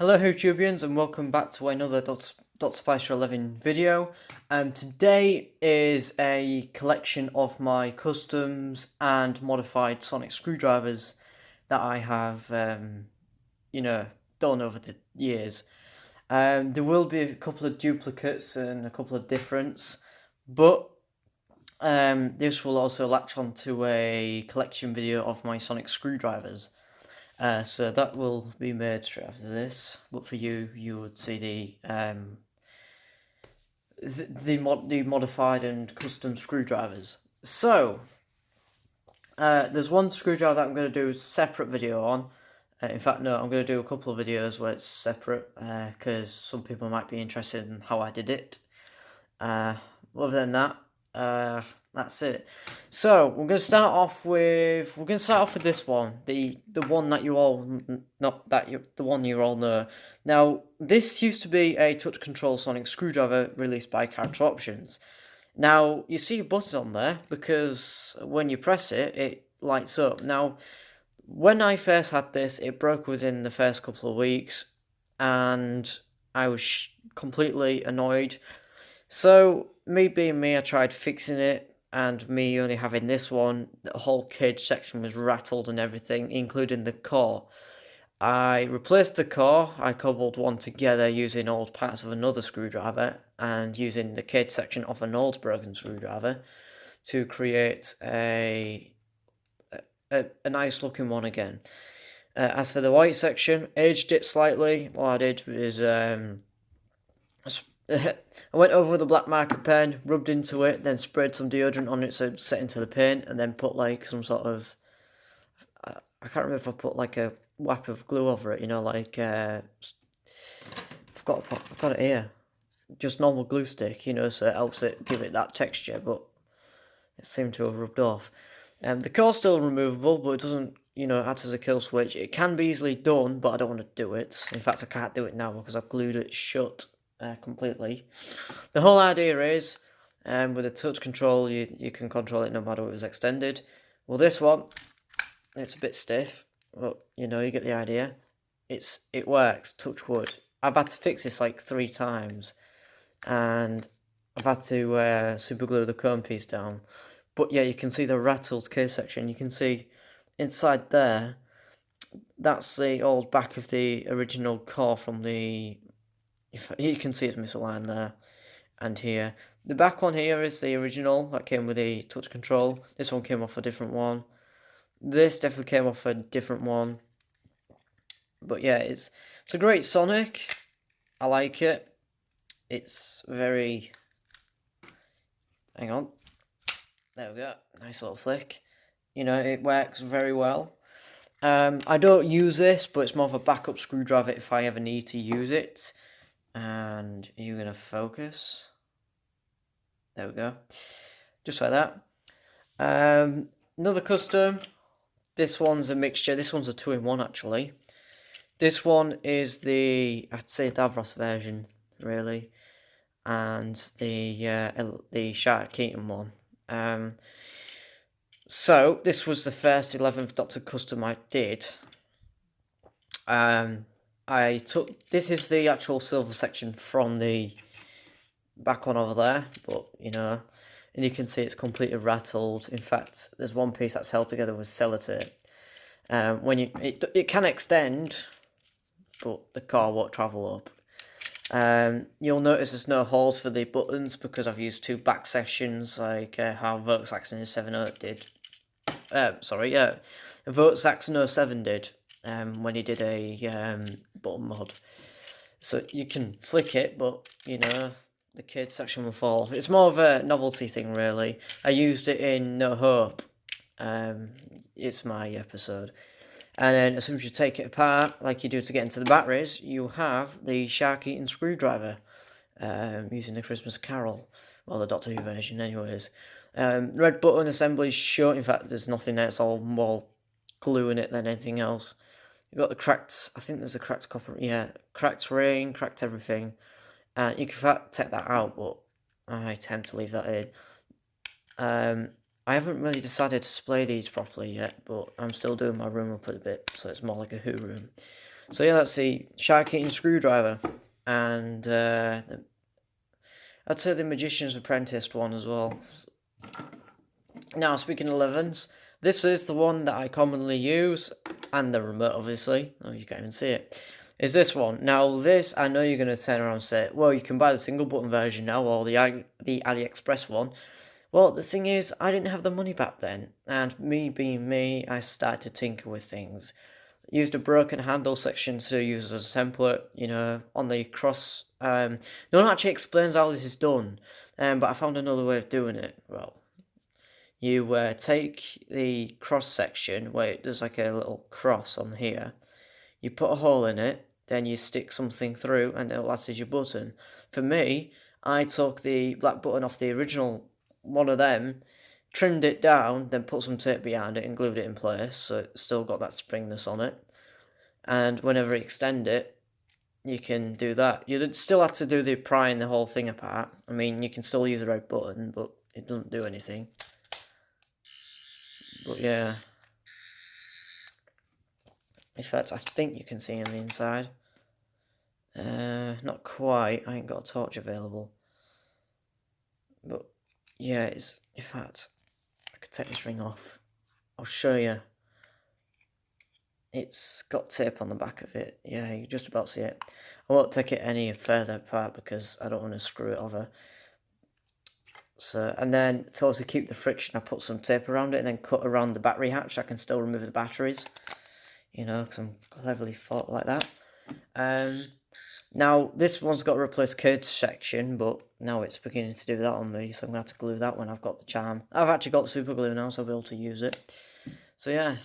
Hello YouTubians and welcome back to another Dr. Spicer 11 video. Today is a collection of my customs and modified sonic screwdrivers that I have, done over the years. There will be a couple of duplicates and a couple of differents, but this will also latch onto a collection video of my sonic screwdrivers. So that will be made straight after this. But for you, you would see the modified and custom screwdrivers. So there's one screwdriver that I'm going to do a separate video on. In fact, no, I'm going to do a couple of videos where it's separate because some people might be interested in how I did it. Other than that, that's it. So we're going to start off with this one, the one that you all the one you all know. Now this used to be a touch control sonic screwdriver released by Character Options. Now you see a button on there because when you press it, it lights up. Now when I first had this, it broke within the first couple of weeks, and I was completely annoyed. So, me being me, I tried fixing it, and me only having this one, the whole cage section was rattled and everything, including the core. I replaced the core, I cobbled one together using old parts of another screwdriver, and using the cage section of an old broken screwdriver to create a nice looking one again. As for the white section, aged it slightly. What I did was I went over with a black marker pen, rubbed into it, then sprayed some deodorant on it so it set into the paint, and then put like some sort of, I can't remember if I put like a whap of glue over it, I've got it here, just normal glue stick, so it helps it give it that texture, but it seemed to have rubbed off. The core's still removable, but it doesn't, act as a kill switch. It can be easily done, but I don't want to do it. In fact, I can't do it now because I've glued it shut completely. The whole idea is, with a touch control, you can control it no matter what it was extended. Well, this one, it's a bit stiff, but you get the idea. It works, touch wood. I've had to fix this like 3 times, and I've had to super glue the cone piece down. But yeah, you can see the rattled case section. You can see inside there, that's the old back of the original core from the, if you can see it's misaligned there and here. The back one here is the original that came with the touch control. This one came off a different one. This definitely came off a different one. But yeah, it's a great Sonic. I like it. It's very, hang on, there we go, nice little flick. It works very well. I don't use this, but it's more of a backup screwdriver if I ever need to use it. And you're going to focus. There we go. Just like that. Another custom. This one's a mixture. This one's a 2-in-1 actually. This one is I'd say Davros version, really. And the Shark Keaton one. So this was the first 11th Doctor custom I did. This is the actual silver section from the back one over there, but and you can see it's completely rattled. In fact, there's one piece that's held together with sellotape. When it can extend, but the car won't travel up. You'll notice there's no holes for the buttons because I've used 2 back sections, like how Volkswagen 70 did. Volkswagen 07 did when he did a button mod. So you can flick it, but the kids section will fall off. It's more of a novelty thing, really. I used it in No Hope. It's my episode. And then as soon as you take it apart, like you do to get into the batteries, you have the Shark Eating screwdriver using the Christmas Carol. Well, the Doctor Who version, anyways. Red button assembly is short. In fact, there's nothing there. It's all more glue in it than anything else. You've got the cracked, I think there's a cracked copper, yeah, cracked ring, cracked everything. You can take that out, but I tend to leave that in. I haven't really decided to display these properly yet, but I'm still doing my room up a bit, so it's more like a Who room. So yeah, that's the shark eating screwdriver, and I'd say the Magician's Apprentice one as well. Now, speaking of 11s, this is the one that I commonly use, and the remote, obviously. Oh, you can't even see it. Is this one. Now, this, I know you're going to turn around and say, well, you can buy the single button version now, or the AliExpress one. Well, the thing is, I didn't have the money back then, and me being me, I started to tinker with things. Used a broken handle section to use as a template, you know, on the cross. No one actually explains how this is done, but I found another way of doing it. Well, you take the cross section where there's like a little cross on here, you put a hole in it, then you stick something through and it'll act as your button. For me, I took the black button off the original one of them, trimmed it down, then put some tape behind it and glued it in place so it's still got that springness on it. And whenever you extend it, you can do that. You'd still have to do the prying the whole thing apart. I mean, you can still use the red button, but it doesn't do anything. But yeah. In fact, I think you can see on the inside. Not quite. I ain't got a torch available. But yeah, it's. In fact, I could take this ring off. I'll show you. It's got tape on the back of it. Yeah, you just about see it. I won't take it any further apart because I don't want to screw it over. So, and then to also keep the friction, I put some tape around it and then cut around the battery hatch. I can still remove the batteries, you know, because I'm cleverly thought like that. Now, this one's got to replace Kurt's section, but now it's beginning to do that on me, so I'm going to have to glue that when I've got the charm. I've actually got the super glue now, so I'll be able to use it. So yeah.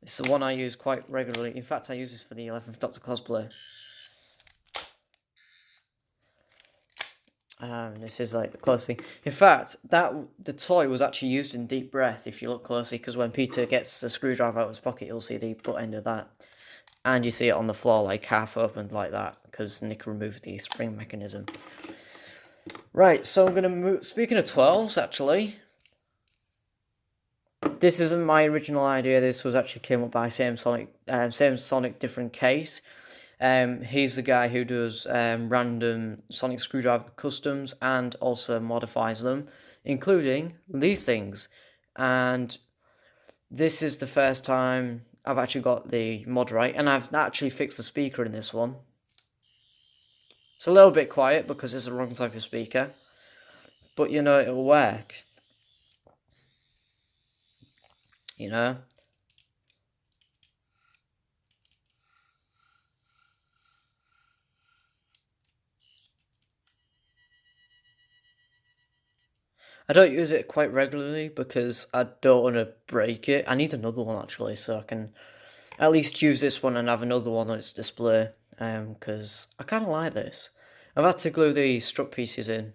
It's the one I use quite regularly. In fact, I use this for the 11th Doctor cosplay. This is like the close thing. In fact, the toy was actually used in Deep Breath, if you look closely, because when Peter gets the screwdriver out of his pocket, you'll see the butt end of that. And you see it on the floor, like half opened like that, because Nick removed the spring mechanism. Right, so I'm going to move. Speaking of 12s, actually, this isn't my original idea. This was actually came up by same Sonic, different case. He's the guy who does random Sonic Screwdriver customs and also modifies them, including these things. And this is the first time I've actually got the mod right, and I've actually fixed the speaker in this one. It's a little bit quiet because it's the wrong type of speaker, but you know, it'll work. You know? I don't use it quite regularly because I don't want to break it. I need another one actually, so I can at least use this one and have another one on its display. Because I kind of like this. I've had to glue the strut pieces in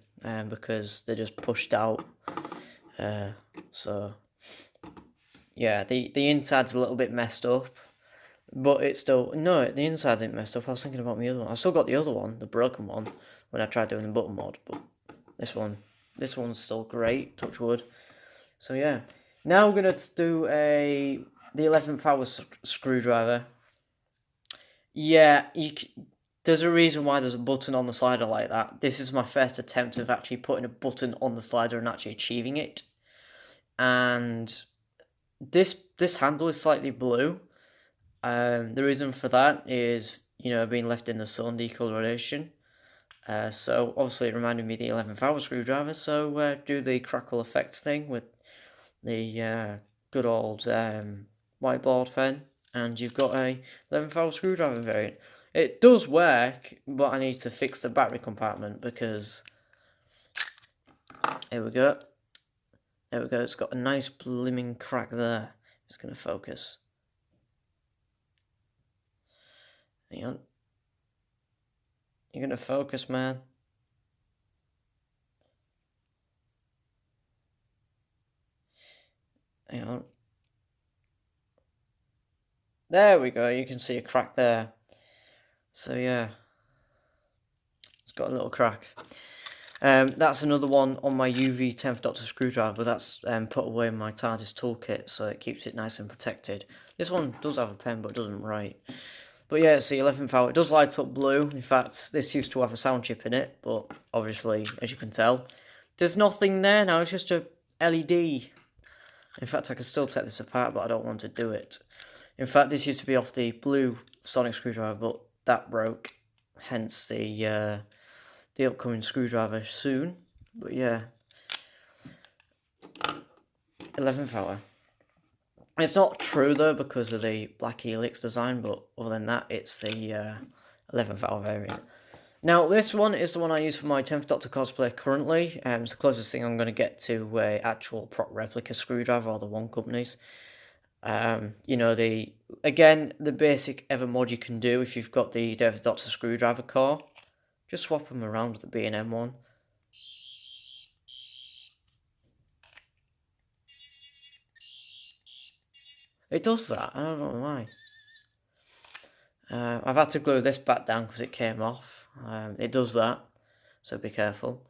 because they're just pushed out. So yeah, the inside's a little bit messed up, but it's still no. The inside isn't messed up. I was thinking about my other one. I still got the other one, the broken one, when I tried doing the button mod, but this one's still great. Touch wood. So yeah, now we're gonna do the 11th hour screwdriver. Yeah, there's a reason why there's a button on the slider like that. This is my first attempt of actually putting a button on the slider and actually achieving it. And this handle is slightly blue. The reason for that is, you know, being left in the sun, decoloration. So obviously it reminded me of the 11th hour screwdriver, so do the crackle effects thing with the good old whiteboard pen, and you've got a 11th hour screwdriver variant. It does work, but I need to fix the battery compartment because, here we go. There we go, it's got a nice blooming crack there. It's going to focus. Hang on. You're going to focus, man. Hang on. There we go, you can see a crack there. So yeah, it's got a little crack. That's another one on my UV 10th Doctor screwdriver, but that's put away in my TARDIS toolkit, so it keeps it nice and protected. This one does have a pen, but it doesn't write. But yeah, it's the 11th hour. It does light up blue. In fact, this used to have a sound chip in it, but obviously, as you can tell, there's nothing there now. It's just a LED. In fact, I could still take this apart, but I don't want to do it. In fact, this used to be off the blue sonic screwdriver, but that broke. Hence the upcoming screwdriver soon. But yeah, 11th hour. It's not true though because of the black helix design, but other than that, it's the 11th hour variant. Now, this one is the one I use for my 10th Doctor cosplay currently. It's the closest thing I'm going to get to a actual prop replica screwdriver, or the One Companies. You know, the basic ever mod you can do if you've got the David Doctor screwdriver core. Just swap them around with the B&M one. It does that, I don't know why. I've had to glue this back down because it came off. It does that, so be careful.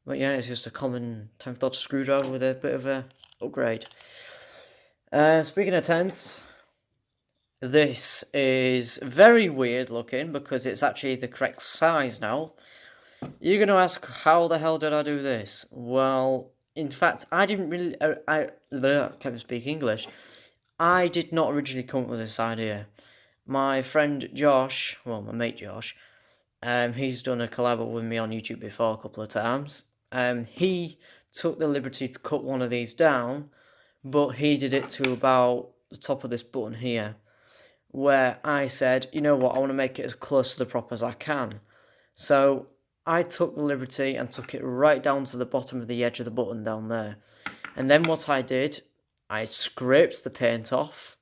But yeah, it's just a common 10th Doctor screwdriver with a bit of a upgrade. Speaking of 10ths, this is very weird looking because it's actually the correct size now. You're going to ask, how the hell did I do this? Well, in fact, I didn't really... I can't speak English. I did not originally come up with this idea. My friend Josh, well, my mate Josh, he's done a collab with me on YouTube before a couple of times. He took the liberty to cut one of these down, but he did it to about the top of this button here, where I said, you know what, I want to make it as close to the prop as I can. So I took the liberty and took it right down to the bottom of the edge of the button down there. And then what I did, I scraped the paint off,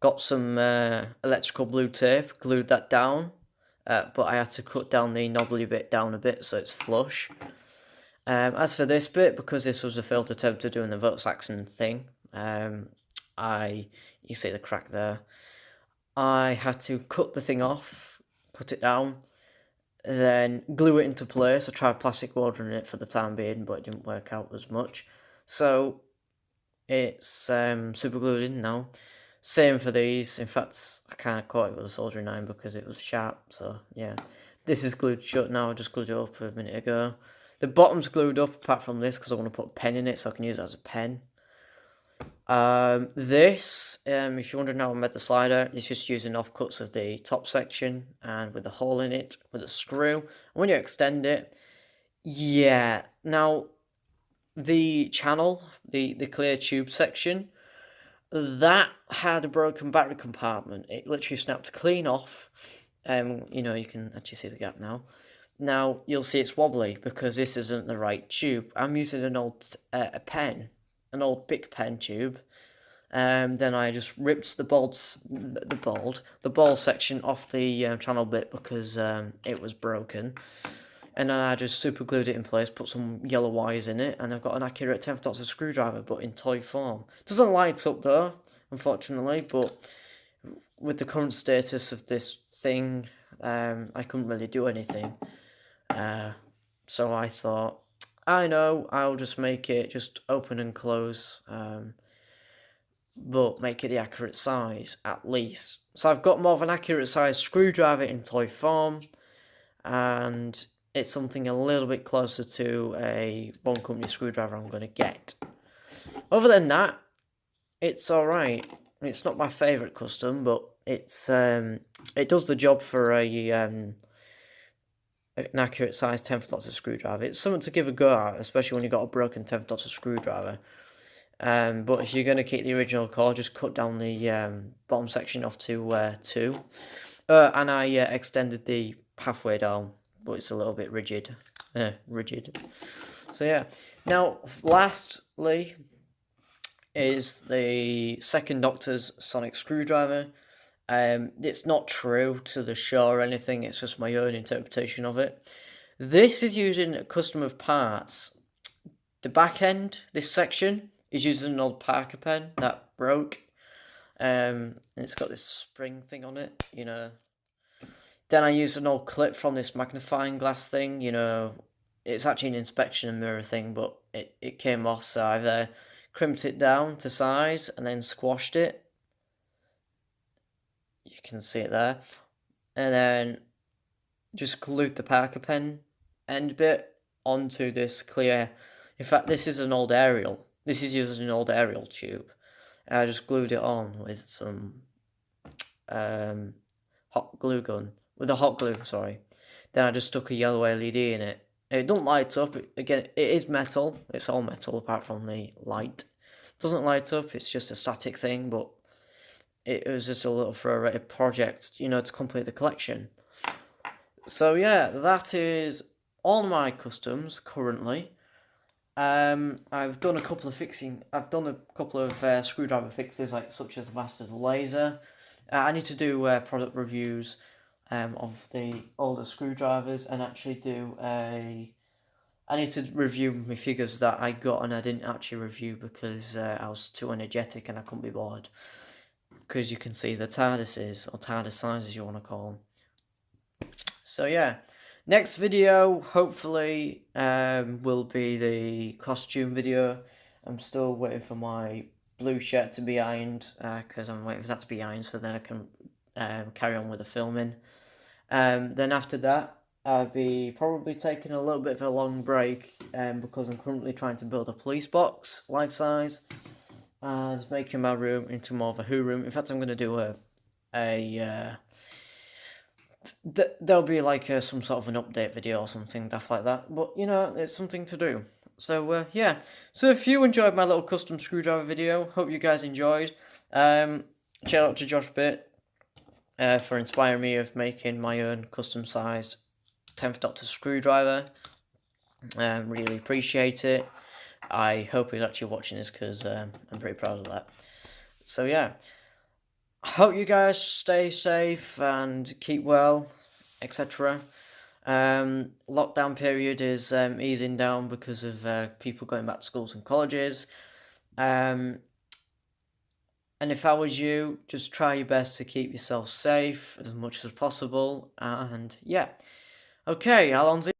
got some electrical blue tape, glued that down, but I had to cut down the knobbly bit down a bit so it's flush. As for this bit, because this was a failed attempt at doing the Vote-Saxon thing, you see the crack there, I had to cut the thing off, put it down, then glue it into place. I tried plastic welding it for the time being, but it didn't work out as much. So it's super glued in now. Same for these. In fact, I kind of caught it with a soldering iron because it was sharp. So yeah, this is glued shut now. I just glued it up a minute ago. The bottom's glued up apart from this because I want to put a pen in it so I can use it as a pen. This, if you're wondering how I made the slider, it's just using offcuts of the top section and with a hole in it with a screw. And when you extend it, yeah. Now, the channel, the clear tube section, that had a broken battery compartment. It literally snapped clean off. You know, you can actually see the gap now. Now, you'll see it's wobbly because this isn't the right tube. I'm using an old pen, an old Bic pen tube. Then I just ripped the ball section off the channel bit because it was broken. And then I just super glued it in place, put some yellow wires in it, and I've got an accurate 10th Doctor screwdriver, but in toy form. Doesn't light up though, unfortunately, but with the current status of this thing, I couldn't really do anything. So I thought, I know, I'll just make it just open and close, but make it the accurate size, at least. So I've got more of an accurate size screwdriver in toy form, and it's something a little bit closer to a One Company screwdriver I'm going to get. Other than that, it's alright. It's not my favourite custom, but it's it does the job for an accurate size 10th Doctor screwdriver. It's something to give a go at, especially when you've got a broken 10th Doctor screwdriver. But if you're going to keep the original core, just cut down the bottom section off to 2. And I extended the halfway down, but it's a little bit rigid. So yeah. Now, lastly, is the second Doctor's sonic screwdriver. It's not true to the show or anything, it's just my own interpretation of it. This is using custom of parts. The back end, this section, is using an old Parker pen that broke. And it's got this spring thing on it, you know. Then I used an old clip from this magnifying glass thing, you know, it's actually an inspection mirror thing, but it came off, so I've crimped it down to size and then squashed it. You can see it there. And then just glued the Parker pen end bit onto this clear. In fact, this is an old aerial. This is using an old aerial tube. And I just glued it on with some hot glue gun. With a hot glue, sorry. Then I just stuck a yellow LED in it. It don't light up. Again, it is metal. It's all metal apart from the light. It doesn't light up. It's just a static thing, but it was just a little throwaway project, you know, to complete the collection. So yeah, that is all my customs currently. I've done a couple of screwdriver fixes, like such as the Master's Laser. I need to do product reviews of the older screwdrivers, and actually I need to review my figures that I got and I didn't actually review because I was too energetic and I couldn't be bothered. Because you can see the TARDISes, or TARDIS sizes you want to call them. So yeah, next video hopefully will be the costume video. I'm still waiting for my blue shirt to be ironed, because I'm waiting for that to be ironed so then I can carry on with the filming. Then after that, I'll be probably taking a little bit of a long break because I'm currently trying to build a police box, life size, and making my room into more of a Who room. In fact, I'm going to do there'll be like some sort of an update video or something, stuff like that. But, you know, it's something to do. So, yeah. So if you enjoyed my little custom screwdriver video, hope you guys enjoyed. Shout out to Josh Bitt for inspiring me of making my own custom-sized 10th Doctor screwdriver. Really appreciate it. I hope he's actually watching this because I'm pretty proud of that. So, yeah. Hope you guys stay safe and keep well, etc. Lockdown period is easing down because of people going back to schools and colleges. And if I was you, just try your best to keep yourself safe as much as possible. And yeah. Okay, Alonzi.